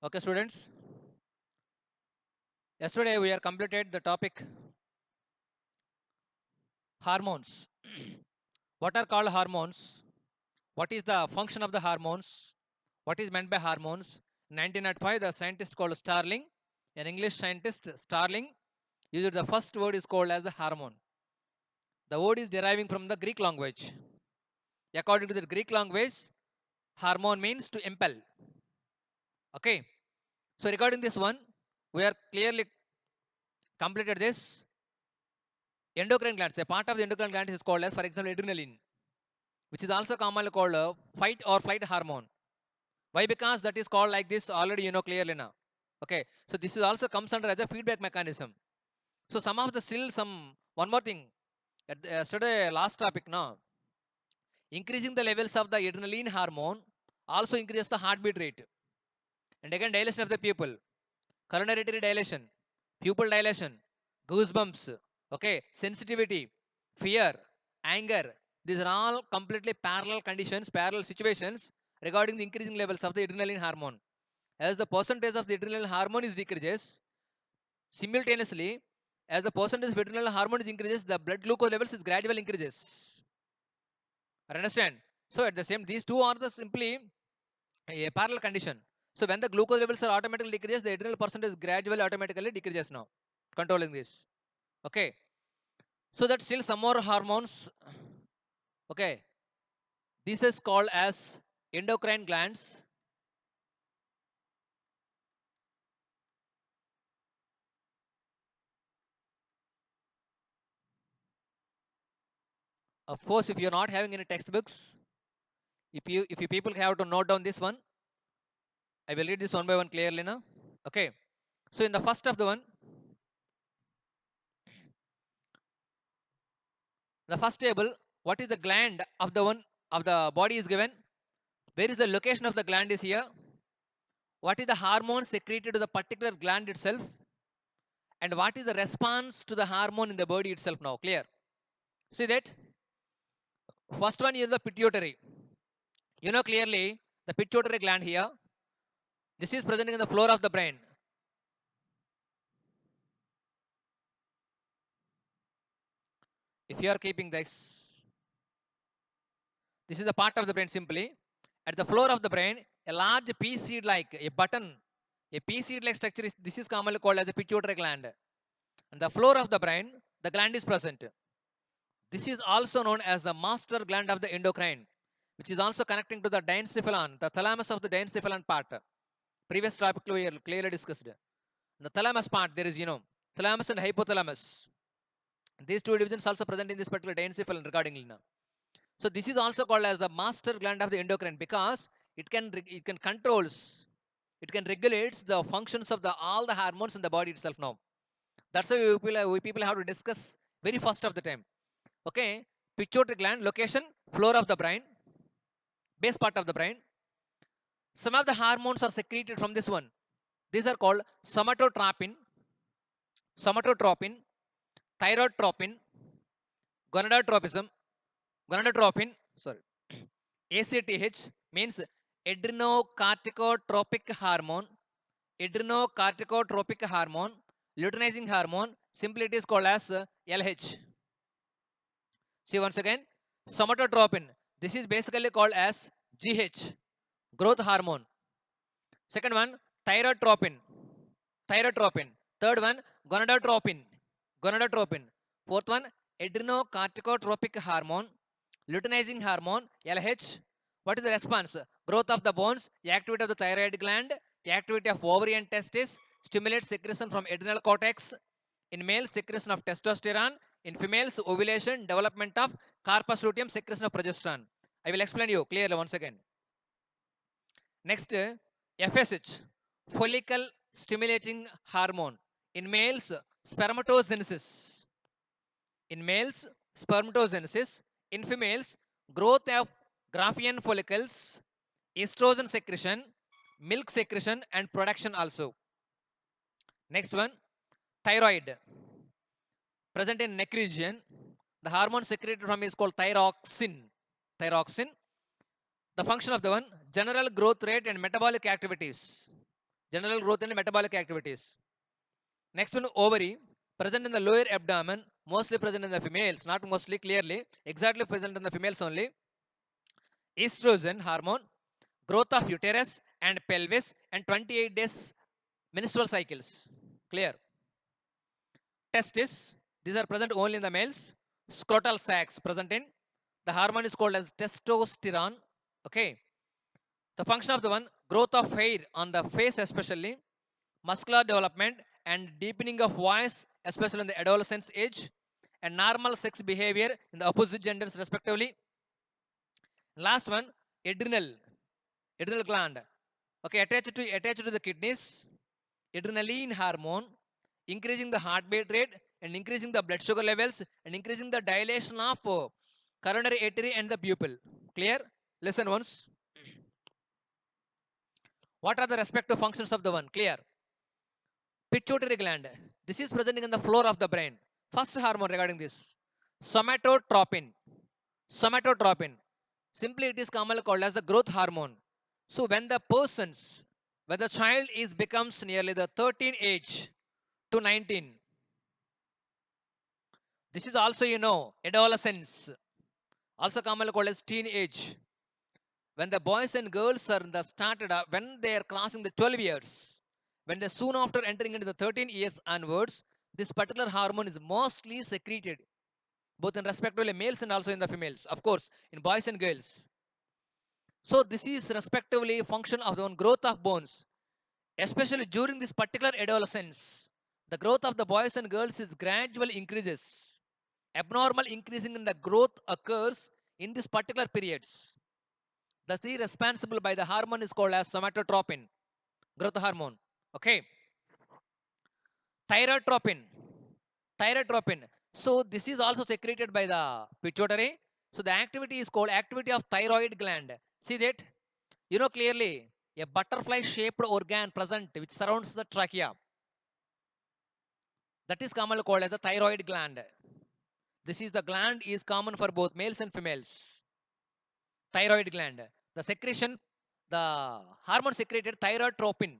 Okay, students. Yesterday we are completed the topic hormones. What are called hormones? What is the function of the hormones? What is meant by hormones? In 1905, the scientist called Starling, an English scientist, Starling, used the first word is called as the hormone. The word is deriving from the Greek language. According to the Greek language, hormone means to impel. Okay. So regarding this one, we are clearly completed this. Endocrine glands. A part of the endocrine gland is called as, for example, adrenaline, which is also commonly called a fight or flight hormone. Why? Because that is called like this already, you know clearly now. Okay, so this is also comes under as a feedback mechanism. So some of the still some one more thing. Yesterday last topic now, increasing the levels of the adrenaline hormone also increases the heartbeat rate, and again dilation of the pupil, coronary dilation, pupil dilation, goosebumps, okay, sensitivity, fear, anger. These are all completely parallel conditions, parallel situations regarding the increasing levels of the adrenaline hormone. As the percentage of the adrenaline hormone is decreases, simultaneously, as the percentage of adrenaline hormone is increases, the blood glucose levels is gradually increases. I understand. So at the same, these two are the simply a parallel condition. So when the glucose levels are automatically decreases, the adrenal percentage gradually automatically decreases now, controlling this. Okay. So that still some more hormones. Okay. This is called as endocrine glands. Of course, if you're not having any textbooks, if you people have to note down this one, I will read this one by one clearly now. Okay. So in the first of the one, the first table, what is the gland of the one of the body is given? Where is the location of the gland is here? What is the hormone secreted to the particular gland itself? And what is the response to the hormone in the body itself now? Clear? See that? First one is the pituitary. You know clearly the pituitary gland here. This is presenting in the floor of the brain. If you are keeping this is a part of the brain simply. At the floor of the brain, a large pea seed like a button, a pea seed like structure is this is commonly called as a pituitary gland. And the floor of the brain, the gland is present. This is also known as the master gland of the endocrine, which is also connecting to the diencephalon, the thalamus of the diencephalon part. Previous topic we clearly discussed. The thalamus part, there is, thalamus and hypothalamus. These two divisions also present in this particular diencephalon regarding now. So this is also called as the master gland of the endocrine because it can controls, it can regulates the functions of the all the hormones in the body itself now. That's why we people have to discuss very first of the time. Okay, pituitary gland location, floor of the brain, base part of the brain. Some of the hormones are secreted from this one. These are called somatotropin, thyrotropin, gonadotropism, gonadotropin. Sorry, ACTH means adrenocorticotropic hormone. Adrenocorticotropic hormone, luteinizing hormone. Simply it is called as LH. See once again, somatotropin. This is basically called as GH, growth hormone. Second one, thyrotropin. Thyrotropin. Third one, gonadotropin. Gonadotropin. Fourth one, adrenocorticotropic hormone, luteinizing hormone, LH. What is the response? Growth of the bones, activity of the thyroid gland, activity of ovary and testis, stimulates secretion from adrenal cortex. In males, secretion of testosterone. In females, ovulation, development of corpus luteum, secretion of progesterone. I will explain you clearly once again. Next, FSH, follicle stimulating hormone. In males, spermatogenesis. In males, spermatogenesis. In females, growth of Graafian follicles, estrogen secretion, milk secretion, and production also. Next one, thyroid, present in neck region. The hormone secreted from is called thyroxine. Thyroxine. The function of the one, general growth rate and metabolic activities. General growth and metabolic activities. Next one, ovary, present in the lower abdomen, mostly present in the females, not mostly, clearly, exactly present in the females only. Estrogen hormone, growth of uterus and pelvis, and 28 days menstrual cycles. Clear. Testis, these are present only in the males. Scrotal sacs present in. The hormone is called as testosterone. Okay. The function of the one, growth of hair on the face especially, muscular development and deepening of voice, especially in the adolescence age, and normal sex behavior in the opposite genders respectively. Last one, adrenal, adrenal gland. Okay, attached to the kidneys, adrenaline hormone, increasing the heartbeat rate and increasing the blood sugar levels and increasing the dilation of coronary artery and the pupil. Clear? Listen once. What are the respective functions of the one? Clear. Pituitary gland. This is presenting in the floor of the brain. First hormone regarding this. Somatotropin. Somatotropin. Simply it is commonly called as the growth hormone. So when the child is becomes nearly the 13 age to 19, this is also adolescence, also commonly called as teenage. When the boys and girls are in the started when they are crossing the 12 years, when they soon after entering into the 13 years onwards, this particular hormone is mostly secreted, both in respectively males and also in the females, of course, in boys and girls. So this is respectively function of the one growth of bones, especially during this particular adolescence. The growth of the boys and girls is gradually increases. Abnormal increasing in the growth occurs in this particular periods. The C responsible by the hormone is called as somatotropin, growth hormone. Okay, thyrotropin, thyrotropin. So this is also secreted by the pituitary. So the activity is called activity of thyroid gland. See that? You know clearly a butterfly-shaped organ present which surrounds the trachea. That is commonly called as the thyroid gland. This is the gland is common for both males and females. Thyroid gland. The secretion, the hormone secreted thyrotropin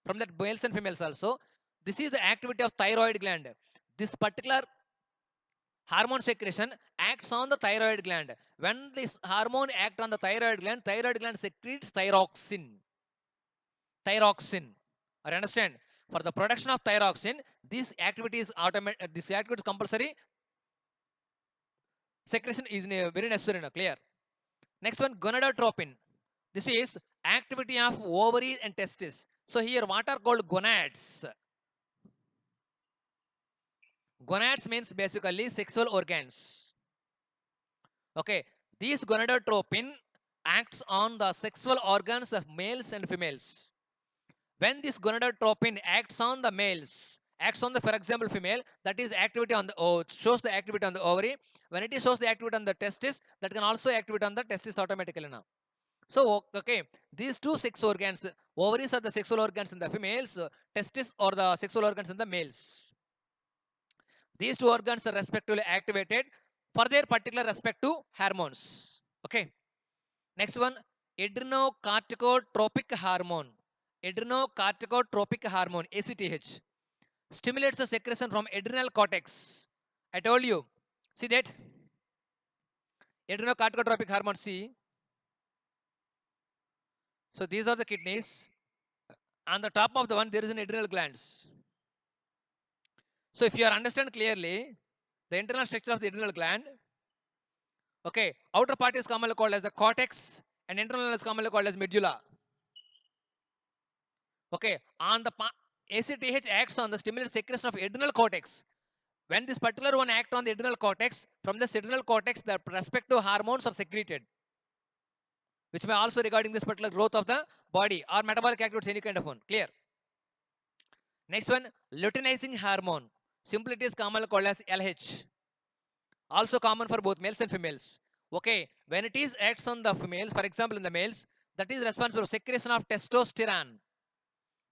from that males and females also. This is the activity of thyroid gland. This particular hormone secretion acts on the thyroid gland. When this hormone acts on the thyroid gland secretes thyroxine. Thyroxine. I understand. For the production of thyroxine, this activity is automatic. This activity is compulsory. Secretion is very necessary. Clear. Next one, gonadotropin. This is activity of ovaries and testes. So here, what are called gonads? Gonads means basically sexual organs. Okay, these gonadotropin acts on the sexual organs of males and females. When this gonadotropin acts on the males, acts on the, for example, female, that is activity on the shows the activity on the ovary. When it shows the activity on the testis, that can also activate on the testis automatically now. So okay, these two sex organs, ovaries are the sexual organs in the females, testis are the sexual organs in the males. These two organs are respectively activated for their particular respective hormones. Okay. Next one, adrenocorticotropic hormone. Adrenocorticotropic hormone, ACTH, stimulates the secretion from adrenal cortex. I told you. See that? Adrenocorticotropic hormone C. So these are the kidneys. On the top of the one, there is an adrenal glands. So if you understand clearly the internal structure of the adrenal gland, okay, outer part is commonly called as the cortex and internal is commonly called as medulla. Okay, on the ACTH acts on the stimulated secretion of adrenal cortex. When this particular one act on the adrenal cortex, from this adrenal cortex, the respective hormones are secreted, which may also regarding this particular growth of the body or metabolic activities, any kind of one. Clear? Next one, luteinizing hormone. Simply it is commonly called as LH. Also common for both males and females. Okay, when it is acts on the females, for example in the males, that is responsible for secretion of testosterone.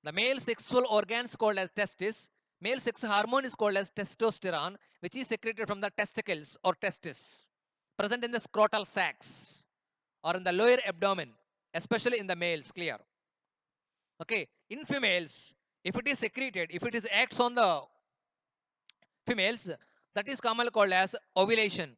The male sexual organs called as testis, male sex hormone is called as testosterone, which is secreted from the testicles or testis, present in the scrotal sacs or in the lower abdomen, especially in the males. Clear? Okay, in females, if it is secreted, if it is acts on the females, that is commonly called as ovulation.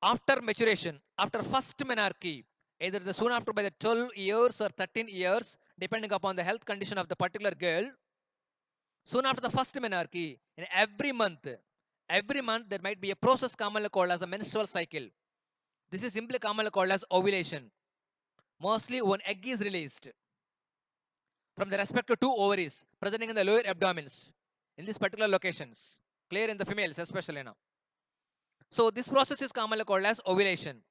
After maturation, after first menarche, either the soon after by the 12 years or 13 years, depending upon the health condition of the particular girl, soon after the first menarche, in every month there might be a process commonly called as a menstrual cycle. This is simply commonly called as ovulation. Mostly one egg is released from the respective two ovaries presenting in the lower abdomens in these particular locations, clear in the females especially now. So this process is commonly called as ovulation.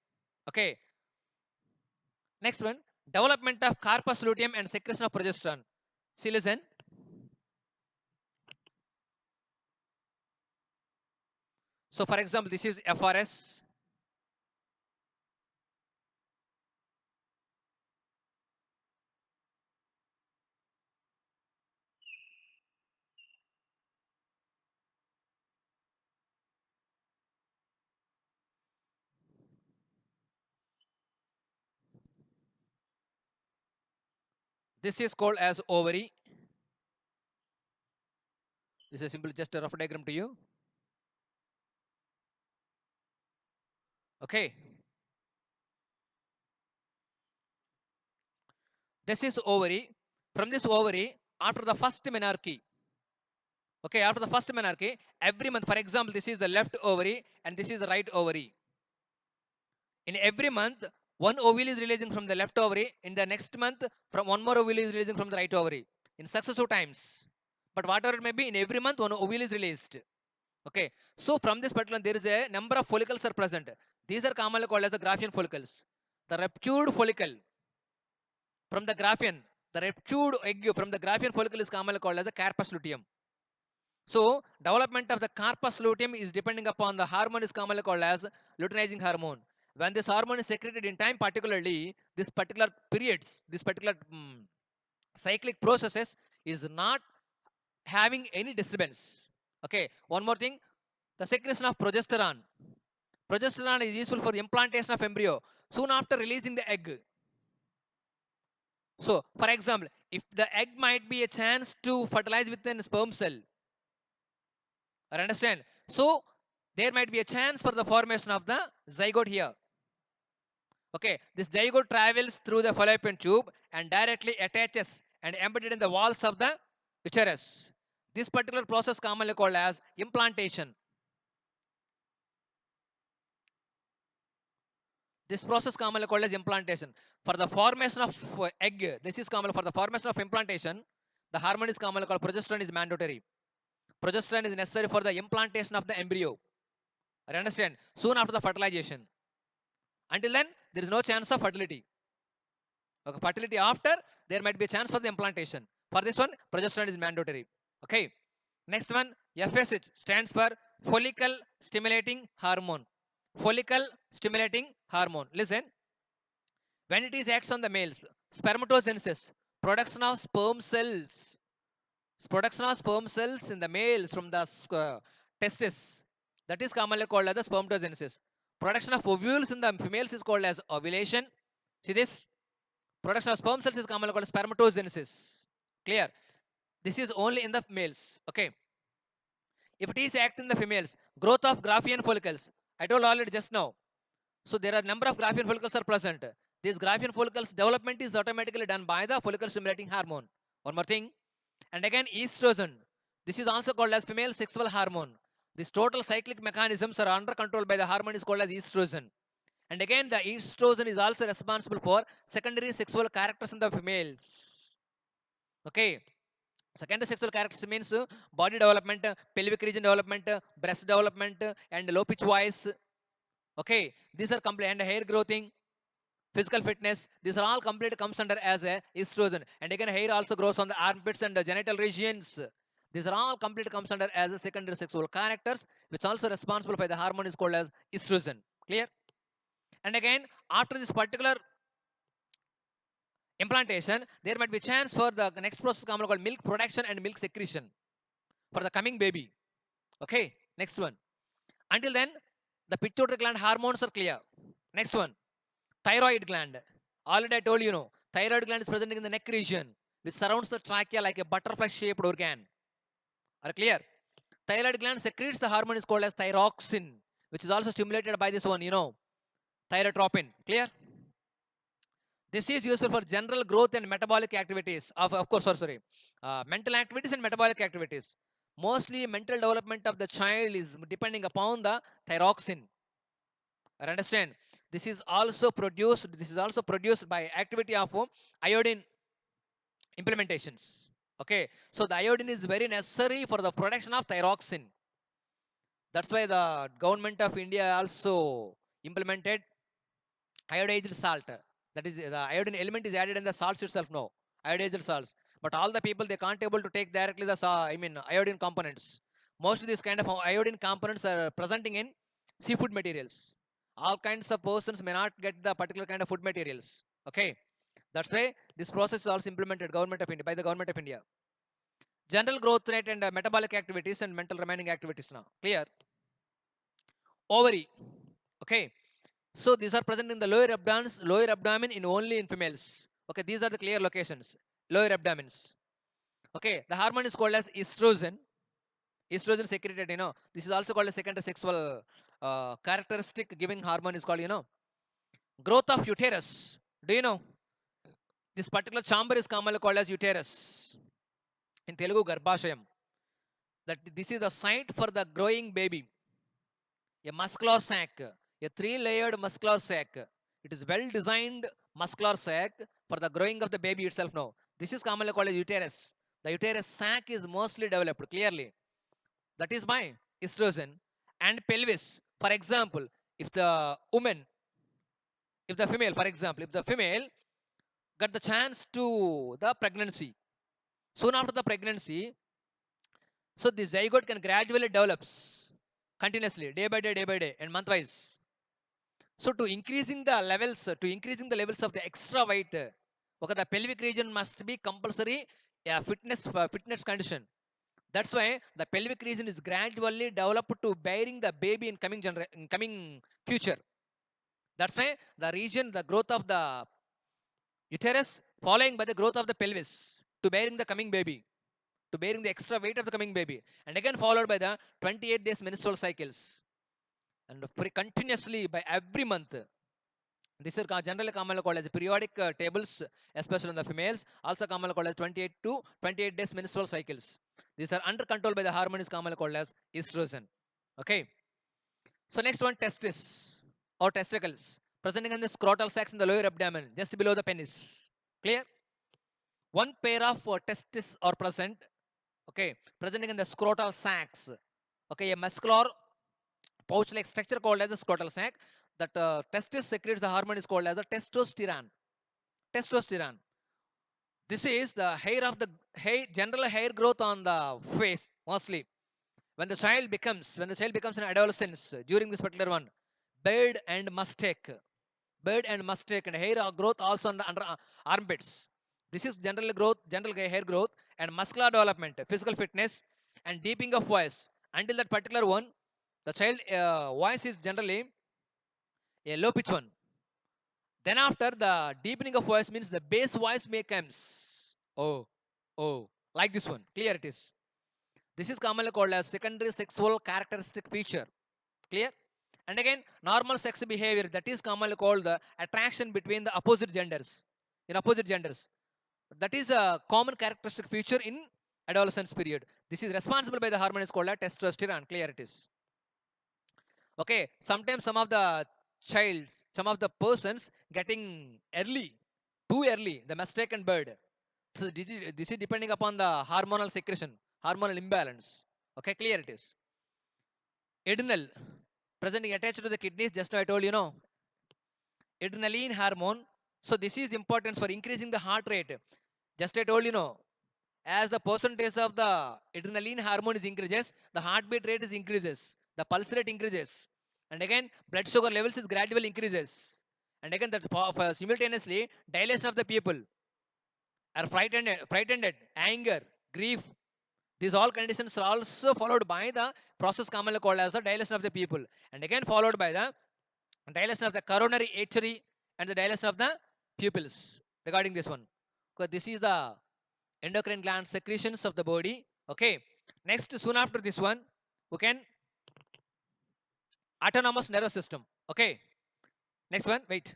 Okay, next one, development of corpus luteum and secretion of progesterone. See, listen. So for example, this is FRS. This is called as ovary. This is simply just a rough diagram to you. Okay, this is ovary. From this ovary, after the first menarche, okay, after the first menarche, every month, for example, this is the left ovary and this is the right ovary. In every month, one ovule is releasing from the left ovary. In the next month, from one more ovule is releasing from the right ovary in successive times. But whatever it may be, in every month, one ovule is released. Okay. So from this particular, there is a number of follicles are present. These are commonly called as the Graafian follicles. The ruptured follicle from the Graafian, the ruptured egg from the Graafian follicle is commonly called as the carpus luteum. So development of the corpus luteum is depending upon the hormone is commonly called as luteinizing hormone. When this hormone is secreted in time, particularly this particular periods, this particular cyclic processes is not having any disturbance. Okay. One more thing, the secretion of progesterone. Progesterone is useful for the implantation of embryo soon after releasing the egg. So, for example, if the egg might be a chance to fertilize within a sperm cell, I understand. So there might be a chance for the formation of the zygote here. Okay, this zygote travels through the fallopian tube and directly attaches and embedded in the walls of the uterus. This particular process commonly called as implantation. This process commonly called as implantation. For the formation of egg, this is common for the formation of implantation. The hormone is commonly called progesterone is mandatory. Progesterone is necessary for the implantation of the embryo. I understand. Soon after the fertilization. Until then, there is no chance of fertility. Okay, fertility after, there might be a chance for the implantation. For this one, progesterone is mandatory. Okay. Next one, FSH stands for follicle stimulating hormone. Follicle stimulating hormone. Listen, when it is acts on the males, spermatogenesis, production of sperm cells, production of sperm cells in the males from the testis, that is commonly called as the spermatogenesis. Production of ovules in the females is called as ovulation. See this? Production of sperm cells is commonly called spermatogenesis. Clear? This is only in the males. Okay. If it is act in the females, growth of Graafian follicles. I told already just now. So there are number of Graafian follicles are present. These Graafian follicles development is automatically done by the follicle stimulating hormone. One more thing. And again, estrogen. This is also called as female sexual hormone. These total cyclic mechanisms are under control by the hormone is called as estrogen. And again, the estrogen is also responsible for secondary sexual characters in the females. Okay. Secondary sexual characters means body development, pelvic region development, breast development, and low pitch voice. Okay. These are complete, and hair growing, physical fitness. These are all complete comes under as a estrogen. And again, hair also grows on the armpits and the genital regions. These are all complete comes under as a secondary sexual characters, which also responsible for the hormone is called as estrogen. Clear? And again, after this particular implantation, there might be chance for the next process commonly called milk production and milk secretion for the coming baby. Okay, next one. Until then, the pituitary gland hormones are clear. Next one, thyroid gland. Already I told you know, Thyroid gland is present in the neck region, which surrounds the trachea like a butterfly-shaped organ. Are clear? Thyroid gland secretes the hormone is called as thyroxine, which is also stimulated by this one, thyrotropin. Clear? This is useful for general growth and metabolic activities of course, mental activities and metabolic activities. Mostly mental development of the child is depending upon the thyroxine. I understand. This is also produced by activity of iodine implementations. Okay, so the iodine is very necessary for the production of thyroxine. That's why the government of India also implemented iodized salt. That is, the iodine element is added in the salts itself. No, iodized salts. But all the people they can't able to take directly the iodine components. Most of these kind of iodine components are presenting in seafood materials. All kinds of persons may not get the particular kind of food materials. Okay, that's why this process is also implemented government of India by the government of India. General growth rate and metabolic activities and mental remaining activities now. Clear? Ovary. Okay. So these are present in the lower abdomen in only in females. Okay, these are the clear locations. Lower abdomens. Okay, the hormone is called as estrogen. Estrogen secreted, This is also called a secondary sexual characteristic giving hormone is called, growth of uterus. Do you know? This particular chamber is commonly called as uterus. In Telugu, Garbhashayam. That this is the site for the growing baby. A muscular sac, a three-layered muscular sac. It is well-designed muscular sac for the growing of the baby itself now. This is commonly called as uterus. The uterus sac is mostly developed clearly. That is by estrogen and pelvis. For example, if the woman, if the female, for example, if the female got the chance to the pregnancy, soon after the pregnancy, so the zygote can gradually develops continuously, day by day, and month wise. So to increasing the levels of the extra weight, okay, the pelvic region must be compulsory fitness condition. That's why the pelvic region is gradually developed to bearing the baby in coming future. That's why the growth of the uterus following by the growth of the pelvis to bearing the coming baby, to bearing the extra weight of the coming baby, and again followed by the 28 days menstrual cycles, and continuously by every month. These are generally commonly called as periodic tables, especially in the females. Also commonly called as 28 to 28 days menstrual cycles. These are under control by the hormone is commonly called as estrogen. Okay. So next one, testis or testicles, presenting in the scrotal sacs in the lower abdomen, just below the penis. Clear? One pair of testis are present. Okay, presenting in the scrotal sacs. Okay, a muscular pouch-like structure called as the scrotal sac. That testis secretes the hormone is called as the testosterone. Testosterone. This is the hair of the general hair growth on the face mostly. When the child becomes an adolescence during this particular one, beard and mustache, and hair growth also under armpits. This is general hair growth and muscular development, physical fitness, and deepening of voice. Until that particular one, the child voice is generally a low pitch one. Then after the deepening of voice means the bass voice may comes. Oh, oh, like this one. Clear it is. This is commonly called as secondary sexual characteristic feature. Clear? And again, normal sex behavior, that is commonly called the attraction between the opposite genders. In opposite genders, that is a common characteristic feature in adolescence period. This is responsible by the hormone is called as testosterone. Clear it is. Okay, sometimes some of the persons getting early, too early, the mistaken bird. So this is depending upon the hormonal secretion, hormonal imbalance. Okay, clear it is. Adrenal, presenting attached to the kidneys, just now I told adrenaline hormone. So this is important for increasing the heart rate. Just I told as the percentage of the adrenaline hormone is increases, the heartbeat rate is increases, the pulse rate increases, and again blood sugar levels is gradually increases, and again that simultaneously dilation of the people are frightened, anger, grief. These all conditions are also followed by the process commonly called as the dilation of the people, and again followed by the dilation of the coronary artery and the dilation of the pupils. regarding this one, because this is the endocrine gland secretions of the body. Okay, next, soon after this one, we can autonomous nervous system. Okay, next one, wait.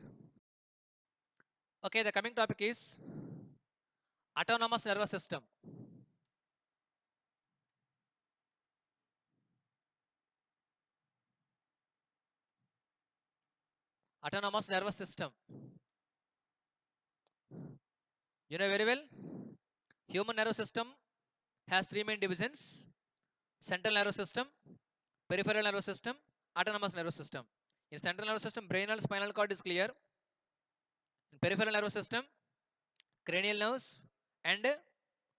Okay, the coming topic is autonomous nervous system. Autonomous nervous system. You know very well, human nervous system has three main divisions: central nervous system, peripheral nervous system, autonomous nervous system. In central nervous system, brainal spinal cord is clear. In peripheral nervous system, cranial nerves and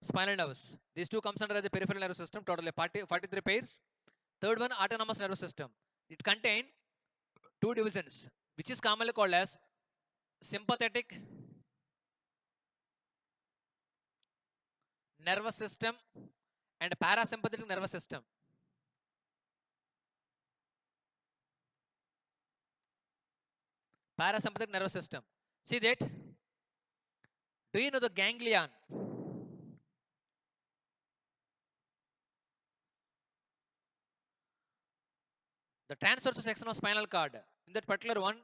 spinal nerves. These two comes under the peripheral nervous system, totally 43 pairs. Third one, autonomous nervous system. It contain two divisions, which is commonly called as sympathetic nervous system and parasympathetic nervous system. Parasympathetic nervous system. See that? Do you know the ganglion? The transverse section of spinal cord. In that particular one,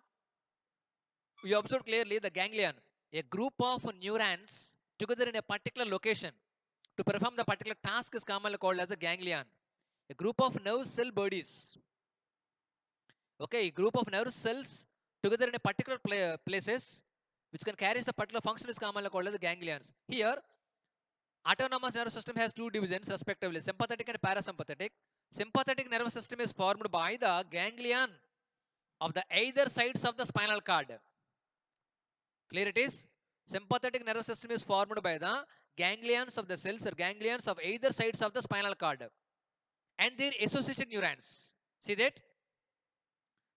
we observe clearly the ganglion, a group of neurons together in a particular location to perform the particular task is commonly called as the ganglion. A group of nerve cell bodies. Okay, a group of nerve cells together in a particular places which can carry the particular function is commonly called as the ganglions. Here, autonomous nervous system has two divisions respectively, sympathetic and parasympathetic. Sympathetic nervous system is formed by the ganglion of the either sides of the spinal cord. Clear it is? Sympathetic nervous system is formed by the ganglions of the cells or ganglions of either sides of the spinal cord and their associated neurons. See that?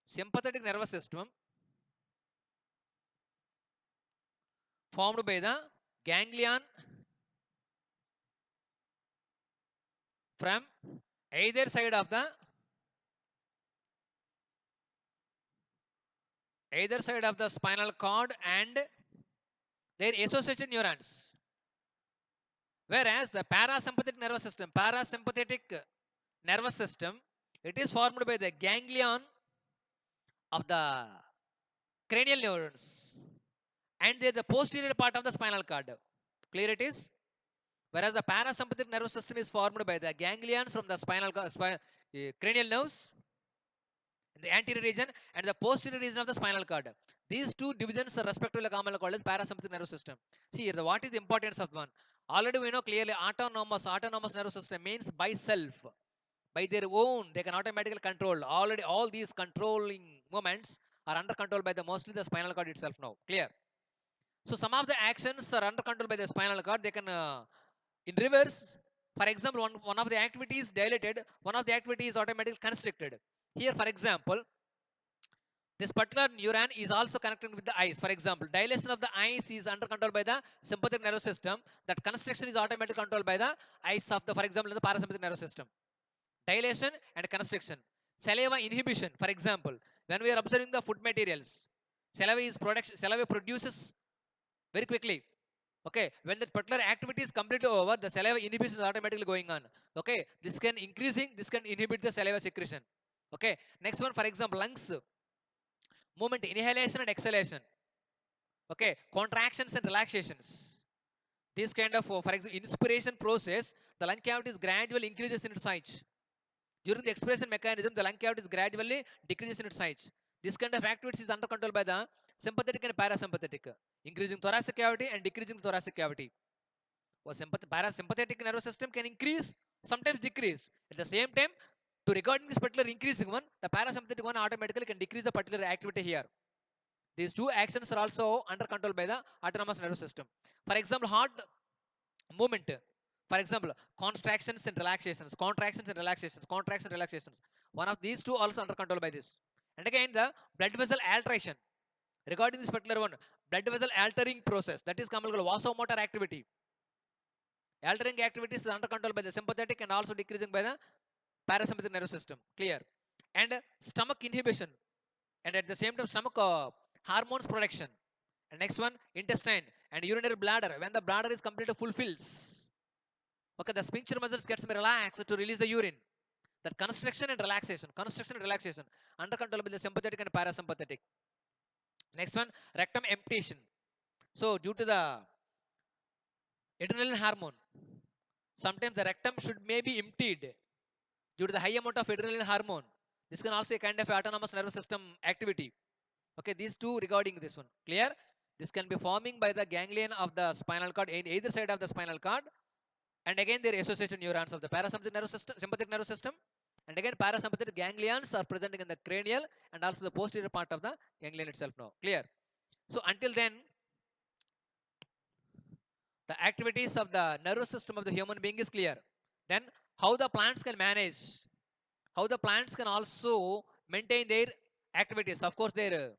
Sympathetic nervous system formed by the ganglion from either side of the spinal cord and their associated neurons. Whereas the parasympathetic nervous system, it is formed by the ganglion of the cranial neurons and they are the posterior part of the spinal cord. Clear it is? Whereas the parasympathetic nervous system is formed by the ganglions from the cranial nerves in the anterior region and the posterior region of the spinal cord. These two divisions are respectively commonly called as parasympathetic nervous system. See here, what is the importance of one? Already we know clearly autonomous nervous system means by self, by their own, they can automatically control. Already all these controlling moments are under control by the mostly the spinal cord itself now. Clear? So some of the actions are under control by the spinal cord. They can in reverse. For example, one of the activity is dilated, one of the activity is automatically constricted. Here, for example, this particular neuron is also connected with the eyes. For example, dilation of the eyes is under control by the sympathetic nervous system. That constriction is automatically controlled by the eyes of the, for example, the parasympathetic nervous system. Dilation and constriction. Saliva inhibition, for example, when we are observing the food materials, saliva produces very quickly. Okay, when that particular activity is completely over, the saliva inhibition is automatically going on. Okay, this can inhibit the saliva secretion. Okay, next one, for example, lungs movement, inhalation and exhalation. Okay, contractions and relaxations. This kind of, for example, inspiration process, the lung cavity is gradually increases in its size. During the expiration mechanism, the lung cavity is gradually decreases in its size. This kind of activity is under control by the sympathetic and parasympathetic, increasing thoracic cavity and decreasing thoracic cavity. Parasympathetic nervous system can increase, sometimes decrease. At the same time, to regarding this particular increasing one, the parasympathetic one automatically can decrease the particular activity here. These two actions are also under control by the autonomous nervous system. For example, heart movement. For example, contractions and relaxations. One of these two also under control by this. And again, the blood vessel alteration. Regarding this particular one, blood vessel altering process, that is commonly called vasomotor activity. Altering activities is under control by the sympathetic and also decreasing by the parasympathetic nervous system. Clear? And stomach inhibition. And at the same time, stomach hormones production. And next one, intestine. And urinary bladder, when the bladder is completely fulfills, okay, the sphincter muscles gets relaxed to release the urine. That constriction and relaxation under control by the sympathetic and parasympathetic. Next one, rectum emptation. So due to the adrenal hormone, sometimes the rectum should may be emptied due to the high amount of adrenal hormone. This can also a kind of autonomous nervous system activity. Okay, these two regarding this one. Clear? This can be forming by the ganglion of the spinal cord in either side of the spinal cord, and again their associated neurons of the parasympathetic nervous system, sympathetic nervous system, and again parasympathetic ganglions are presenting in the cranial and also the posterior part of the ganglion itself now. Clear? So until then, the activities of the nervous system of the human being is clear. Then how the plants can manage, how the plants can also maintain their activities, of course their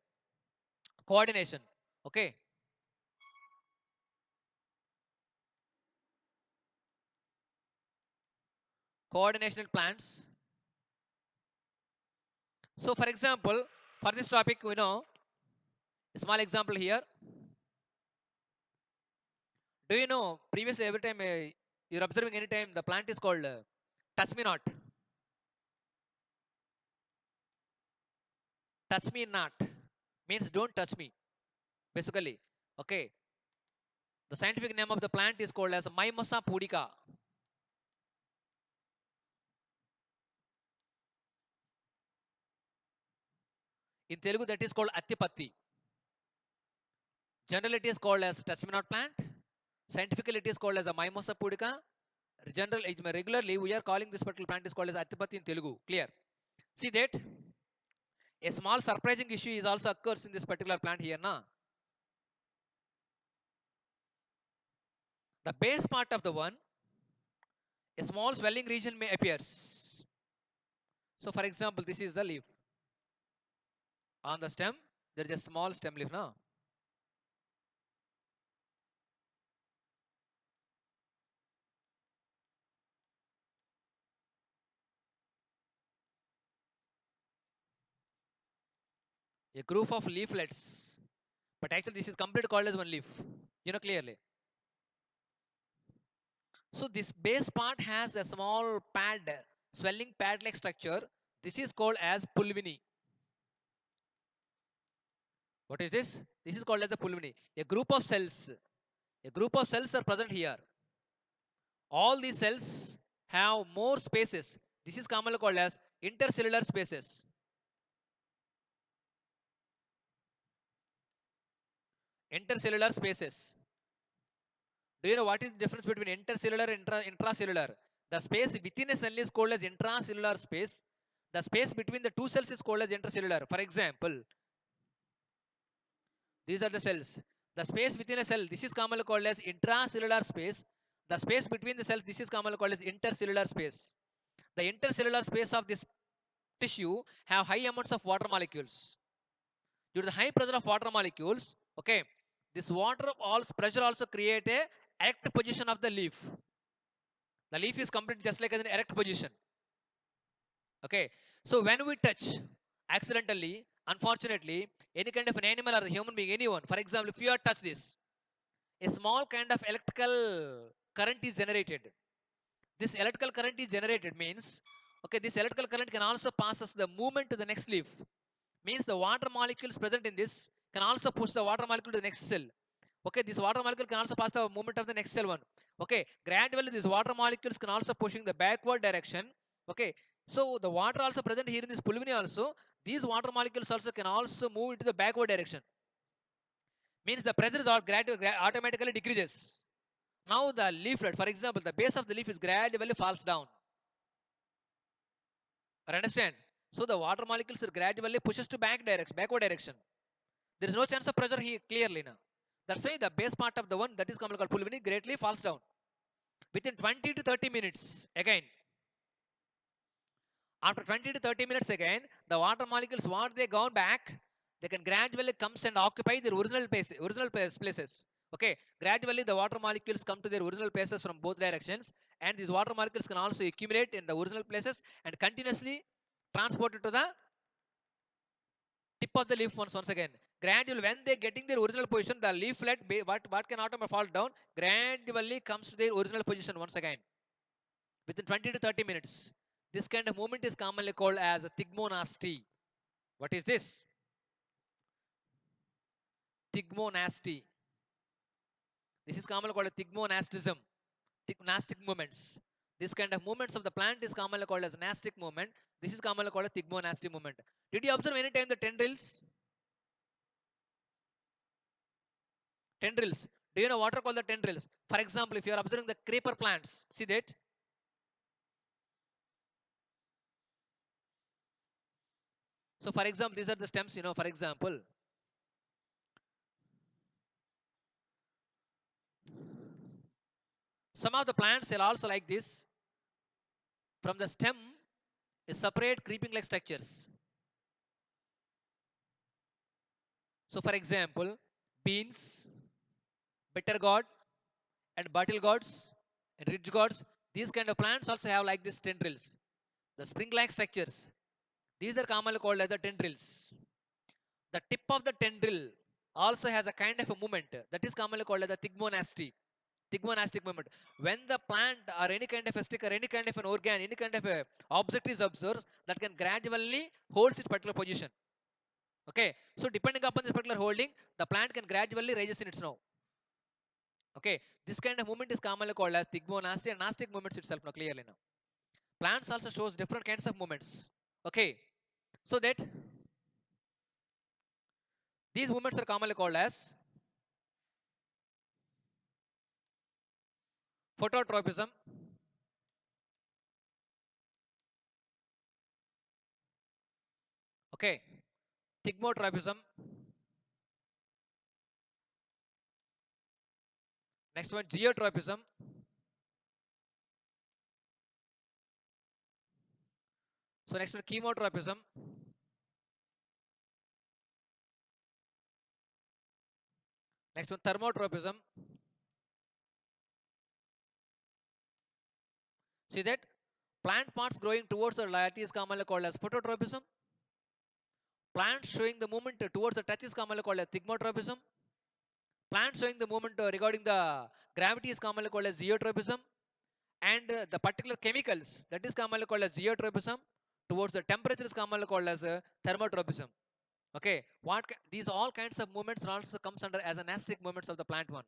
coordination. Okay, coordination in plants. So for example, for this topic, we know a small example here. Do you know previously every time you're observing any time the plant is called touch me not. Touch me not means don't touch me basically. Okay, the scientific name of the plant is called as Mimosa pudica. In Telugu that is called Attipatti. Generally it is called as touch me not plant. Scientifically it is called as a Mimosa pudica. Regularly we are calling this particular plant is called as Attipatti in Telugu. Clear? See that a small surprising issue is also occurs in this particular plant here now. The base part of the one, a small swelling region may appears. So for example, this is the leaf. On the stem, there is a small stem leaf now. A group of leaflets. But actually this is completely called as one leaf. You know clearly. So this base part has the small pad, swelling pad-like structure. This is called as pulvini. What is this? This is called as the pulvini. A group of cells. A group of cells are present here. All these cells have more spaces. This is commonly called as intercellular spaces. Intercellular spaces. Do you know what is the difference between intercellular and intracellular? The space within a cell is called as intracellular space. The space between the two cells is called as intercellular. For example, these are the cells. The space within a cell, this is commonly called as intracellular space. The space between the cells, this is commonly called as intercellular space. The intercellular space of this tissue have high amounts of water molecules. Due to the high pressure of water molecules, okay, this water also pressure also create a erect position of the leaf. The leaf is completely just like as an erect position. Okay, so when we touch accidentally, unfortunately, any kind of an animal or a human being, anyone, for example, if you are touch this, a small kind of electrical current is generated. This electrical current is generated means, okay, this electrical current can also passes the movement to the next leaf. Means the water molecules present in this can also push the water molecule to the next cell. Okay, this water molecule can also pass the movement of the next cell one. Okay, gradually these water molecules can also pushing the backward direction. Okay, so the water also present here in this pulvini also, these water molecules also can also move into the backward direction. Means the pressure is all automatically decreases. Now the leaflet, for example, the base of the leaf is gradually falls down. Understand? So the water molecules are gradually pushes to backward direction. There is no chance of pressure here clearly now. That's why the base part of the one that is commonly called pulvini greatly falls down. Within 20 to 30 minutes, again, after 20 to 30 minutes again, the water molecules, what they gone back, they can gradually comes and occupy their places. Okay, gradually the water molecules come to their original places from both directions, and these water molecules can also accumulate in the original places and continuously transported to the tip of the leaf once again. Gradually, when they getting their original position, the leaflet, what can automatically fall down, gradually comes to their original position once again within 20 to 30 minutes. This kind of movement is commonly called as a thigmonasty. What is this? Thigmonasty. This is commonly called a thigmonastism. Nastic movements. This kind of movements of the plant is commonly called as nastic movement. This is commonly called a thigmonasty movement. Did you observe any time the tendrils? Tendrils. Do you know what are called the tendrils? For example, if you are observing the creeper plants, see that? So for example, these are the stems, for example. Some of the plants are also like this. From the stem is separate creeping like structures. So for example, beans, bitter gourd, and bottle gourds, and ridge gourds, these kind of plants also have like these tendrils. The spring-like structures. These are commonly called as the tendrils. The tip of the tendril also has a kind of a movement that is commonly called as the thigmonasty. Thigmonastic movement. When the plant or any kind of a stick or any kind of an organ, any kind of a object is observed, that can gradually hold its particular position. Okay, so depending upon this particular holding, the plant can gradually raises in its now. Okay, this kind of movement is commonly called as thigmonasty and nastic movements itself now clearly now. Plants also shows different kinds of movements. Okay, so that these movements are commonly called as phototropism, okay, thigmotropism, next one geotropism, so next one chemotropism, next one thermotropism. See that plant parts growing towards the light is commonly called as phototropism. Plants showing the movement towards the touch is commonly called as thigmotropism. Plants showing the movement regarding the gravity is commonly called as geotropism. And the particular chemicals that is commonly called as geotropism towards the temperature is commonly called as thermotropism. Okay, these all kinds of movements also comes under as a nastic movements of the plant one.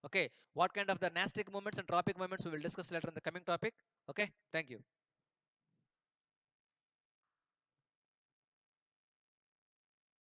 Okay, what kind of the nastic movements and tropic movements we will discuss later in the coming topic. Okay, thank you.